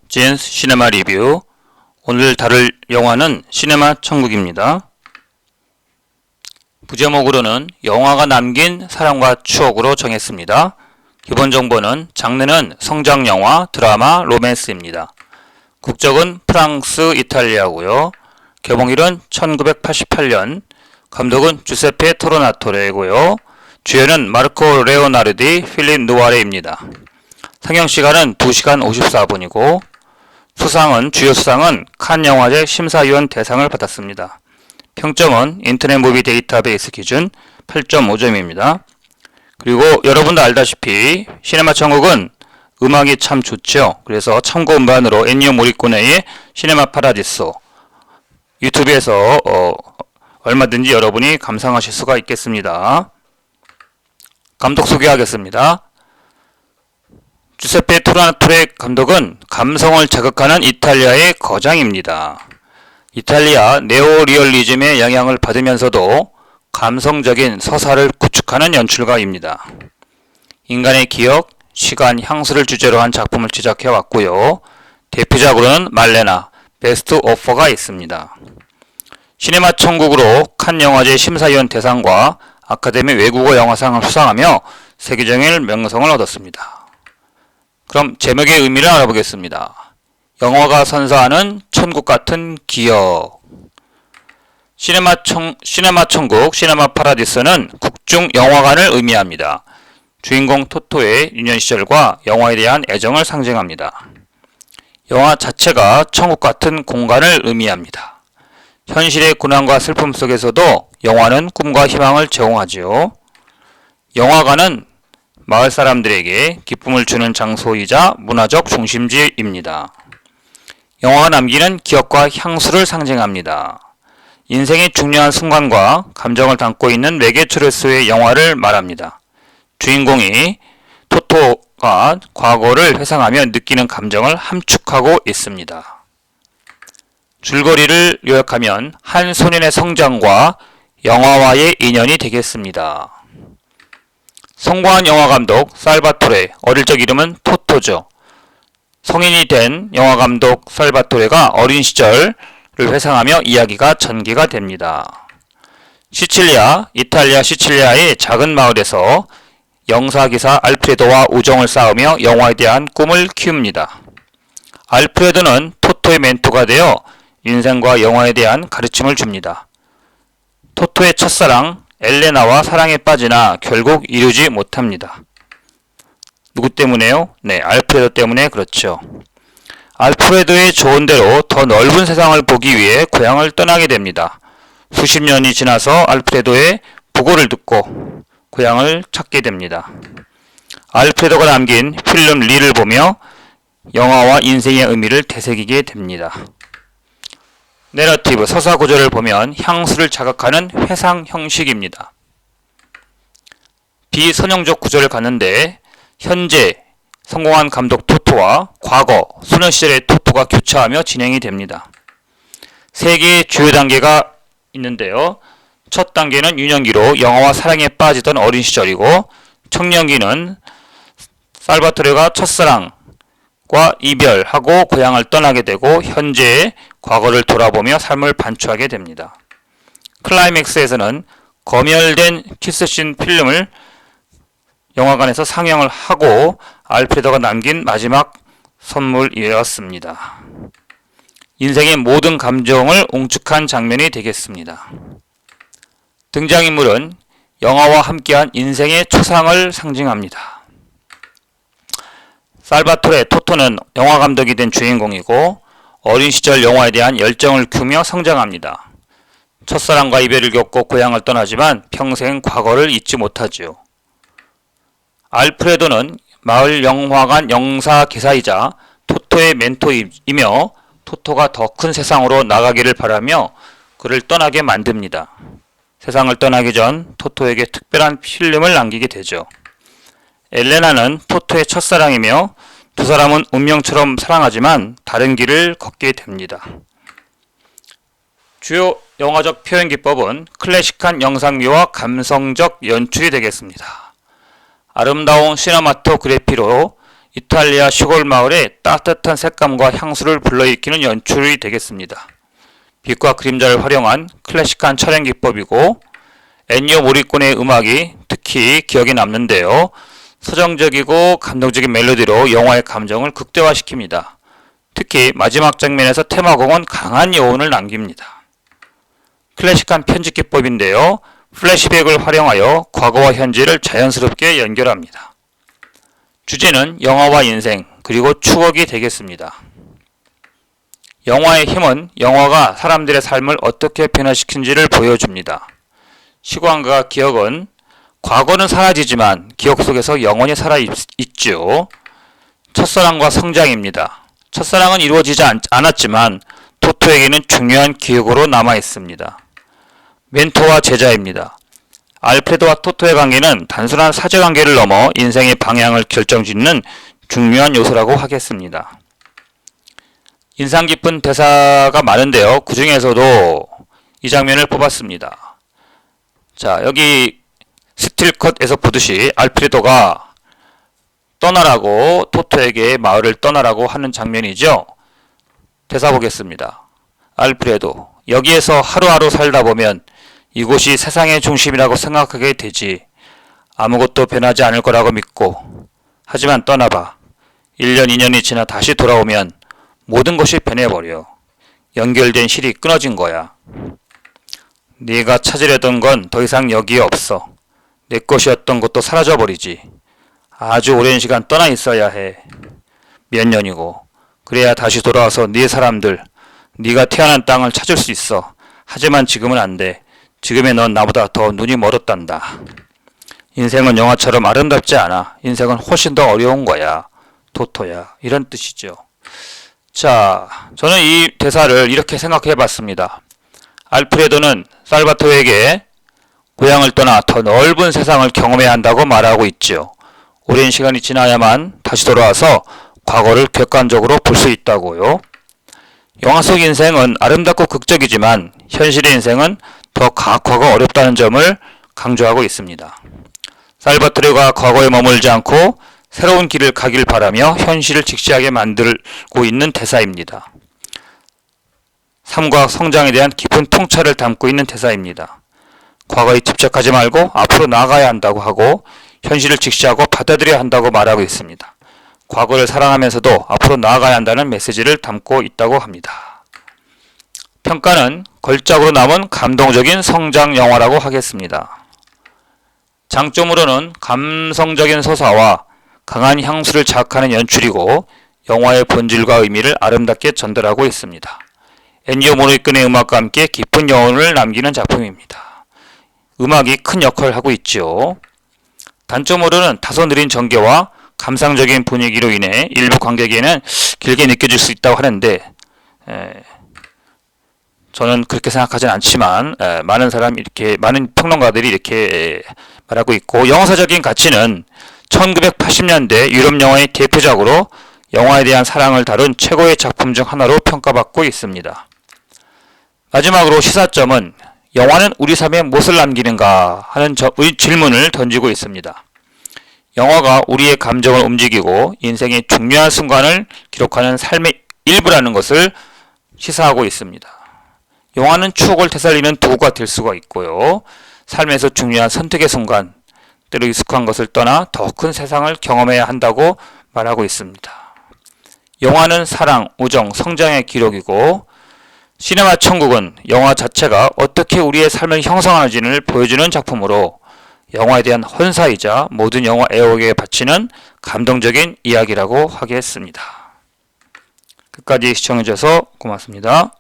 진스 시네마 리뷰. 오늘 다룰 영화는 시네마 천국입니다. 부제목으로는 영화가 남긴 사랑과 추억으로 정했습니다. 기본 정보는 장르는 성장 영화, 드라마, 로맨스입니다. 국적은 프랑스, 이탈리아고요. 개봉일은 1988년. 감독은 주세페 토르나토레고요. 주연은 마르코 레오나르디, 필립 누아레입니다. 상영시간은 2시간 54분이고 주요 수상은 칸 영화제 심사위원 대상을 받았습니다. 평점은 인터넷 무비 데이터베이스 기준 8.5점입니다. 그리고 여러분도 알다시피 시네마 천국은 음악이 참 좋죠. 그래서 참고 음반으로 엔니오 모리코네의 시네마 파라디소 유튜브에서 얼마든지 여러분이 감상하실 수가 있겠습니다. 감독 소개하겠습니다. 주세페 토르나토레 감독은 감성을 자극하는 이탈리아의 거장입니다. 이탈리아 네오리얼리즘의 영향을 받으면서도 감성적인 서사를 구축하는 연출가입니다. 인간의 기억, 시간, 향수를 주제로 한 작품을 제작해왔고요. 대표작으로는 말레나, 베스트 오퍼가 있습니다. 시네마 천국으로 칸 영화제 심사위원 대상과 아카데미 외국어 영화상을 수상하며 세계적인 명성을 얻었습니다. 그럼 제목의 의미를 알아보겠습니다. 영화가 선사하는 천국 같은 기억. 시네마 천국, 시네마 파라디스는 국중 영화관을 의미합니다. 주인공 토토의 유년 시절과 영화에 대한 애정을 상징합니다. 영화 자체가 천국 같은 공간을 의미합니다. 현실의 고난과 슬픔 속에서도 영화는 꿈과 희망을 제공하지요. 영화관은 마을 사람들에게 기쁨을 주는 장소이자 문화적 중심지입니다. 영화가 남기는 기억과 향수를 상징합니다. 인생의 중요한 순간과 감정을 담고 있는 메게트로스의 영화를 말합니다. 주인공이 토토가 과거를 회상하며 느끼는 감정을 함축하고 있습니다. 줄거리를 요약하면 한 소년의 성장과 영화와의 인연이 되겠습니다. 성공한 영화감독 살바토레, 어릴 적 이름은 토토죠. 성인이 된 영화감독 살바토레가 어린 시절을 회상하며 이야기가 전개가 됩니다. 이탈리아 시칠리아의 작은 마을에서 영사기사 알프레도와 우정을 쌓으며 영화에 대한 꿈을 키웁니다. 알프레도는 토토의 멘토가 되어 인생과 영화에 대한 가르침을 줍니다. 토토의 첫사랑 엘레나와 사랑에 빠지나 결국 이루지 못합니다. 누구 때문에요? 네, 알프레도 때문에 그렇죠. 알프레도의 조언대로 더 넓은 세상을 보기 위해 고향을 떠나게 됩니다. 수십 년이 지나서 알프레도의 부고를 듣고 고향을 찾게 됩니다. 알프레도가 남긴 필름 리를 보며 영화와 인생의 의미를 되새기게 됩니다. 내러티브, 서사 구조를 보면 향수를 자극하는 회상 형식입니다. 비선형적 구조를 갖는데 현재 성공한 감독 토토와 과거 소년 시절의 토토가 교차하며 진행이 됩니다. 세 개의 주요 단계가 있는데요. 첫 단계는 유년기로 영화와 사랑에 빠지던 어린 시절이고, 청년기는 살바토레가 첫사랑과 이별하고 고향을 떠나게 되고 현재의 과거를 돌아보며 삶을 반추하게 됩니다. 클라이맥스에서는 검열된 키스씬 필름을 영화관에서 상영을 하고 알프레도가 남긴 마지막 선물이었습니다. 인생의 모든 감정을 옹축한 장면이 되겠습니다. 등장인물은 영화와 함께한 인생의 초상을 상징합니다. 살바토레 토토는 영화감독이 된 주인공이고 어린 시절 영화에 대한 열정을 키우며 성장합니다. 첫사랑과 이별을 겪고 고향을 떠나지만 평생 과거를 잊지 못하지요. 알프레도는 마을 영화관 영사기사이자 토토의 멘토이며 토토가 더 큰 세상으로 나가기를 바라며 그를 떠나게 만듭니다. 세상을 떠나기 전 토토에게 특별한 필름을 남기게 되죠. 엘레나는 토토의 첫사랑이며 두 사람은 운명처럼 사랑하지만 다른 길을 걷게 됩니다. 주요 영화적 표현 기법은 클래식한 영상미와 감성적 연출이 되겠습니다. 아름다운 시네마토그래피로 이탈리아 시골 마을의 따뜻한 색감과 향수를 불러일으키는 연출이 되겠습니다. 빛과 그림자를 활용한 클래식한 촬영 기법이고 엔니오 모리코네의 음악이 특히 기억에 남는데요. 서정적이고 감동적인 멜로디로 영화의 감정을 극대화시킵니다. 특히 마지막 장면에서 테마곡은 강한 여운을 남깁니다. 클래식한 편집 기법인데요. 플래시백을 활용하여 과거와 현재를 자연스럽게 연결합니다. 주제는 영화와 인생 그리고 추억이 되겠습니다. 영화의 힘은 영화가 사람들의 삶을 어떻게 변화시킨지를 보여줍니다. 시간과 기억은 과거는 사라지지만 기억 속에서 영원히 살아있죠. 첫사랑과 성장입니다. 첫사랑은 이루어지지 않았지만 토토에게는 중요한 기억으로 남아있습니다. 멘토와 제자입니다. 알프레도와 토토의 관계는 단순한 사제관계를 넘어 인생의 방향을 결정짓는 중요한 요소라고 하겠습니다. 인상 깊은 대사가 많은데요. 그 중에서도 이 장면을 뽑았습니다. 자, 여기 스틸컷에서 보듯이 알프레도가 떠나라고 토토에게 마을을 떠나라고 하는 장면이죠. 대사 보겠습니다. 알프레도, 여기에서 하루하루 살다 보면 이곳이 세상의 중심이라고 생각하게 되지. 아무것도 변하지 않을 거라고 믿고. 하지만 떠나봐. 1년, 2년이 지나 다시 돌아오면 모든 것이 변해버려. 연결된 실이 끊어진 거야. 네가 찾으려던 건 더 이상 여기에 없어. 내 것이었던 것도 사라져버리지. 아주 오랜 시간 떠나 있어야 해. 몇 년이고. 그래야 다시 돌아와서 네 사람들, 네가 태어난 땅을 찾을 수 있어. 하지만 지금은 안 돼. 지금의 넌 나보다 더 눈이 멀었단다. 인생은 영화처럼 아름답지 않아. 인생은 훨씬 더 어려운 거야. 토토야. 이런 뜻이죠. 자, 저는 이 대사를 이렇게 생각해 봤습니다. 알프레도는 살바토에게 고향을 떠나 더 넓은 세상을 경험해야 한다고 말하고 있죠. 오랜 시간이 지나야만 다시 돌아와서 과거를 객관적으로 볼 수 있다고요. 영화 속 인생은 아름답고 극적이지만 현실의 인생은 더 가혹하고 어렵다는 점을 강조하고 있습니다. 살바토르가 과거에 머물지 않고 새로운 길을 가길 바라며 현실을 직시하게 만들고 있는 대사입니다. 삶과 성장에 대한 깊은 통찰을 담고 있는 대사입니다. 과거에 집착하지 말고 앞으로 나아가야 한다고 하고 현실을 직시하고 받아들여야 한다고 말하고 있습니다. 과거를 사랑하면서도 앞으로 나아가야 한다는 메시지를 담고 있다고 합니다. 평가는 걸작으로 남은 감동적인 성장 영화라고 하겠습니다. 장점으로는 감성적인 서사와 강한 향수를 자극하는 연출이고 영화의 본질과 의미를 아름답게 전달하고 있습니다. 엔니오 모리코네의 음악과 함께 깊은 여운을 남기는 작품입니다. 음악이 큰 역할을 하고 있죠. 단점으로는 다소 느린 전개와 감상적인 분위기로 인해 일부 관객에게는 길게 느껴질 수 있다고 하는데 저는 그렇게 생각하진 않지만 많은 평론가들이 이렇게 말하고 있고 영화사적인 가치는 1980년대 유럽 영화의 대표작으로 영화에 대한 사랑을 다룬 최고의 작품 중 하나로 평가받고 있습니다. 마지막으로 시사점은 영화는 우리 삶에 무엇을 남기는가 하는 질문을 던지고 있습니다. 영화가 우리의 감정을 움직이고 인생의 중요한 순간을 기록하는 삶의 일부라는 것을 시사하고 있습니다. 영화는 추억을 되살리는 도구가 될 수가 있고요. 삶에서 중요한 선택의 순간, 때로 익숙한 것을 떠나 더 큰 세상을 경험해야 한다고 말하고 있습니다. 영화는 사랑, 우정, 성장의 기록이고 시네마 천국은 영화 자체가 어떻게 우리의 삶을 형성하는지를 보여주는 작품으로 영화에 대한 헌사이자 모든 영화 애호에게 바치는 감동적인 이야기라고 하겠습니다. 끝까지 시청해주셔서 고맙습니다.